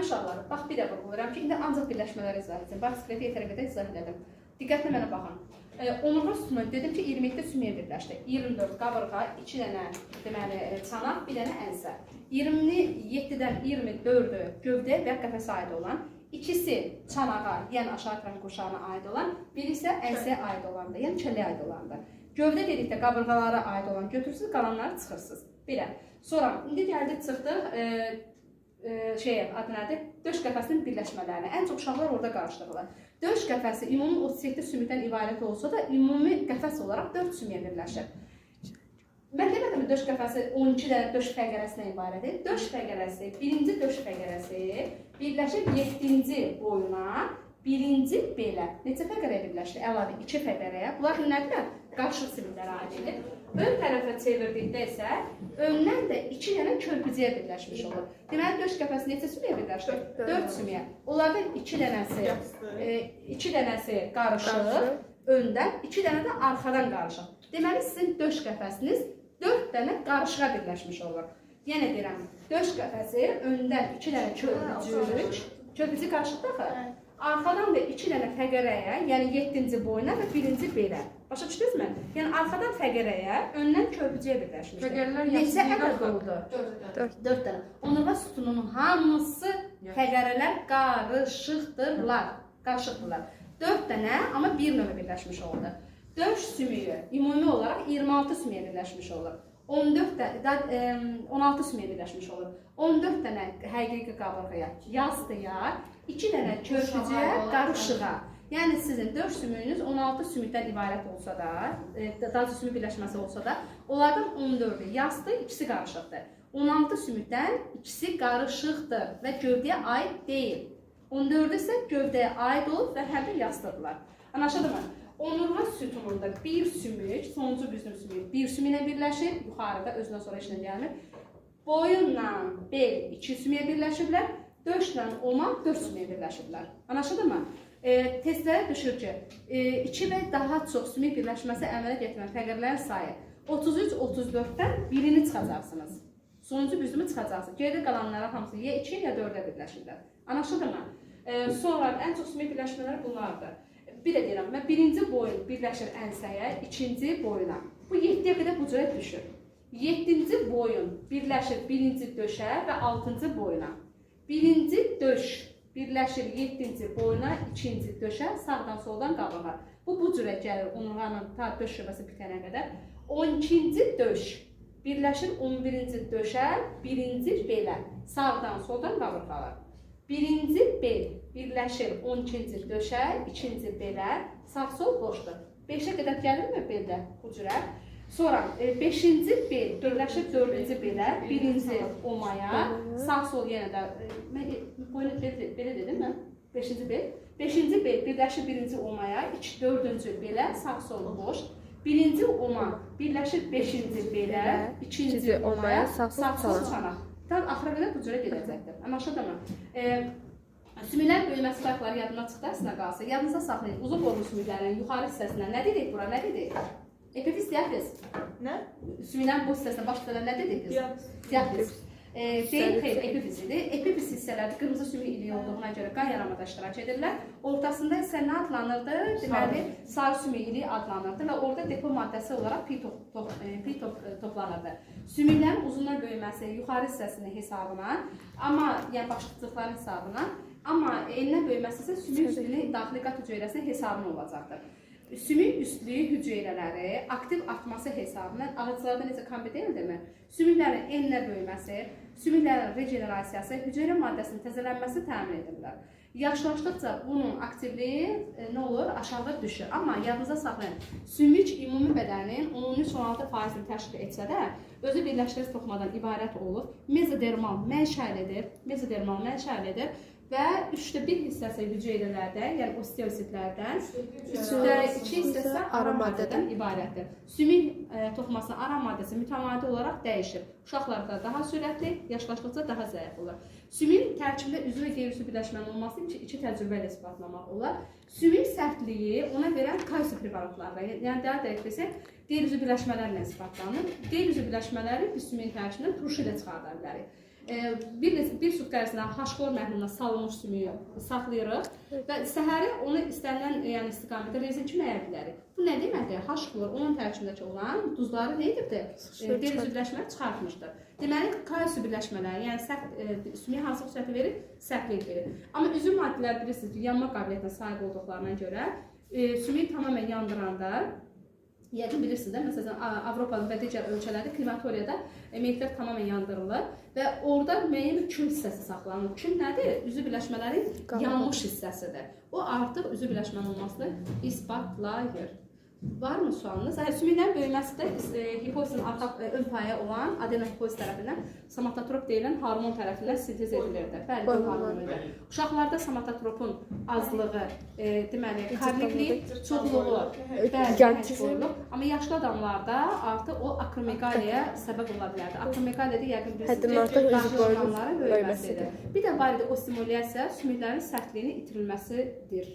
Mənim uşaqlarım, bax bir də vurğuluram ki, indi ancaq birləşmələri izah edəcəm. Bax, skeleti yetərə qədər izah elədim. Diqqətlə mənə baxın. Onurğa sütunu dedim ki, 27 sümüyə birləşdi. 24 qabırğa, 2 dənə deməli çanaq, bir dənə ənsə. 27-dən 24-ü gövdə və qəfəsə aid olan, ikisi çanağa, yəni aşağı tərəf qurşağına aid olan, biri isə ənsəyə aid olandır, yəni kəlləyə aid olandır. Gövdə dedikdə qabırğalara aid olan götürürsünüz, qalanları çıxırsınız. Belə. Sonra indi gəldik çıxdıq adı nədir? Döş qəfəsinin birləşmələrini. Ən çox uşaqlar orada qarışdırırlar. Döş qəfəsi ümumi 37 sümükdən ibarət olsa da, ümumi qəfəs olaraq 4 sümüyə birləşir. Mən demədim, döş qəfəsi 12 dənə döş fəqərəsindən ibarətdir. Döş fəqərəsi, birinci döş fəqərəsi birləşir 7-ci boyuna, birinci belə. Neçə fəqərəyə birləşir? Əlavə 2 fəqərəyə. Bunlar nədir? Qarışıq sümüklərə aid edir. Ön tərəfə çevirdikdə isə öndən də 2 dənə körpücəyə birləşmiş olur. Deməli, döş qəfəsi neçə sümüyə birləşir? 4 sümüyə. Onlardan 2 dənəsi qarışıq, öndən, 2 dənə də arxadan qarışıq. Deməli, sizin döş qəfəsiniz 4 dənə qarışığa birləşmiş olur. Yenə deyirəm, döş qəfəsi öndən 2 dənə körpücük qarışıqdır axı. Arxadan da 2 dənə fəqərəyə, yəni 7-ci boyuna və 1-ci belə. Başa düşdünüzmü? Yəni arxadan fəqərəyə, öndən körpücəyə birləşmişdir. Fəqərələr neçə ədəd oldu? 4 dənə. Onurğa sütununun hamısı fəqərələr qarışıqdırlar. 4 dənə, amma bir növə birləşmiş oldu. Döş sümüyü ümumi olaraq 26 sümüyə birləşmiş olur. 16 sümüyə birləşmiş olur. 14 dənə həqiqi qabırğaya, yastıya, 2 dənə körpücəyə, qarışığa. Yəni sizin döş sümüyünüz 16 sümükdən ibarət olsa da, daha sümük birləşməsi olsa da, onlardan 14-ü yastı, ikisi qarışıqdır. 16 sümükdən ikisi qarışıqdır və gövdəyə aid deyil. 14-ü isə gövdəyə aid olub və həm də yastıdırlar. Anlaşıldı mı? Onurğa sütununda bir sümük, sonuncu büzüm sümük bir sümüyə birləşir, yuxarıda özündən sonra işlə gəlmir. Boyunla bel 2 sümüyə birləşiblər, döşlə oma 4 sümüyə birləşiblər. Anlaşıldı mı? Testlərə düşür ki, 2 və daha çox sümük birləşməsi əmələ gətirən fəqərlərin sayı 33-34-dən birini çıxacaqsınız. Sonuncu büzümü çıxacaqsınız. Geridə qalanlara hamısı ya 2 ya 4-ə birləşirlər. Anlaşıldı mı? Sonra ən çox sümük birləşmələri bunlardır. Bir də deyirəm, mən birinci boyun birləşir ənsəyə, ikinci boyuna. Bu 7-yə qədər bu cürə düşür. 7-ci boyun birləşir birinci döşə və 6-cı boyuna. Birinci döş birləşir 7-ci boyuna, ikinci döşə, sağdan soldan qabırğa. Bu cürə gəlir onurğanın ta döş şöbəsi bitənə qədər. 12-ci döş birləşir 11-ci döşə, birinci belə, sağdan soldan qabırğalar. Birinci bel birləşir 12-ci döşə, ikinci belə, sağ-sol boşdur. 5-ə qədər gəlirmi beldə bu cürə? Sonra 5-ci bel birləşir 4-cü belə, birinci omaya, sağ-sol yenə də, belə dedim mən, 5-ci bel. 5-ci bel birləşir birinci omaya, 4-cü belə, sağ-sol boş. Birinci oma birləşir 5-ci belə, ikinci omaya, sağ-sol çanaq. Axıra qədər bu cürə gedəcəkdir. Anlaşıldı mı? Sümüklərin böyüməsi fərqləri yadına çıxdı, əslində qalsa. Yadınıza saxlayın, uzun boylu sümüklərin yuxarı hissəsinə nə dedik bura, nə dedik? Epifiz, diafiz. Nə? Sümüklərin bu hissəsinə başlayana nə dedik? Diafiz. Deyil, xeyr, epifizidir. Epifiz hissələri qırmızı sümük iliyi olduğuna görə qan yaramada iştirak edirlər. Ortasında isə nə adlanırdı? Deməli, sarı sümük iliyi adlanırdı və orada depo maddəsi olaraq pi toplanırdı. Sümüklərin uzunluq böyüməsi yuxarı hissəsinin hesabına, amma yəni başlıqların hesabına, amma enlən böyüməsi isə sümük üstlüyünün daxili qat hüceyrəsinin hesabına olacaqdır. Sümük üstlüyü hüceyrələri aktiv artması hesabına, ağaclarda necə kombi deyildimi? Sümüklərin enlən böyüməsi, sümüklərin regenerasiyası, hüceyrə maddəsinin təzələnməsi təmin edirlər. Yaşlaşdıqca bunun aktivliyi nə olur? Aşağı düşür. Amma yadınıza saxlayın, sümük ümumi bədənin 13-16%-ni təşkil etsə də, özü birləşdirici toxumadan ibarət olub, mezodermal mənşəlidir və 1/3 hissəsi hüceyrələrdən, yəni osteositlərdən, 2 hissəsi ara maddədən ibarətdir. Sümük toxumasının ara maddəsi mütəmadi olaraq dəyişir. Uşaqlarda daha sürətli, yaşlaşdıqca daha zəif olur. Sümüyün tərkibində üzvü və qeyri-üzvü birləşmənin olması iki təcrübə ilə isbatlamaq olar. Sümük sərtliyi ona verən kalsium preparatlarla, yəni daha dəqiq desək, qeyri-üzvü birləşmələrlə isbatlanır. Qeyri-üzvü birləşmələri biz sümüyün tərkibindən turşu ilə çıxarda bilərik. bir sutqa ərzində H-klor məhluluna salınmış sümüyü saxlayırıq və səhəri onu istənilən yəni istiqamətdə rezin kimi əyə bilərik. Bu nə deməkdir? H-klor onun tərkibindəki olan duzları nə edibdir? Qeyri üzvləşmə çıxartmışdır. Deməli, kalsium birləşmələri, yəni səhv sümüyə hansı xüsusiyyəti verir? Səhvlik verir. Amma üzüm maddələri bilirsiniz ki, yanma qabiliyyətinə sahib olduqlarına görə sümüyü tamamilə yandıranda, yəqin bilirsiniz də, məsələn, Avropanın və digər ölkələrdə krematoriyada meyitlər tamamilə yandırılır və orada müəyyən bir kül hissəsi saxlanılır. Kül nədir? Üzü birləşmələrin yanmış hissəsidir. O artıq üzü birləşmənin olmasını isbatlayır. Varmı sualınız? Sümüklərin böyüməsi də hipofizin ön paya olan adenohipofiz tərəfindən somatotrop deyilən hormon tərəfindən sintez edilirdi. Bəli, bu hormonuydu. Uşaqlarda somatotropun azlığı, deməli, karniklik, çoxluğu, bəli, amma yaşlı adamlarda artıq o akromegaliyaya səbəb ola bilərdi. Akromegaliyada yəqin bilirsiniz ki, daxili orqanların böyüməsidir. Bir də var idi, o stimulyasiya sümüklərin sərtliyinin itirilməsidir.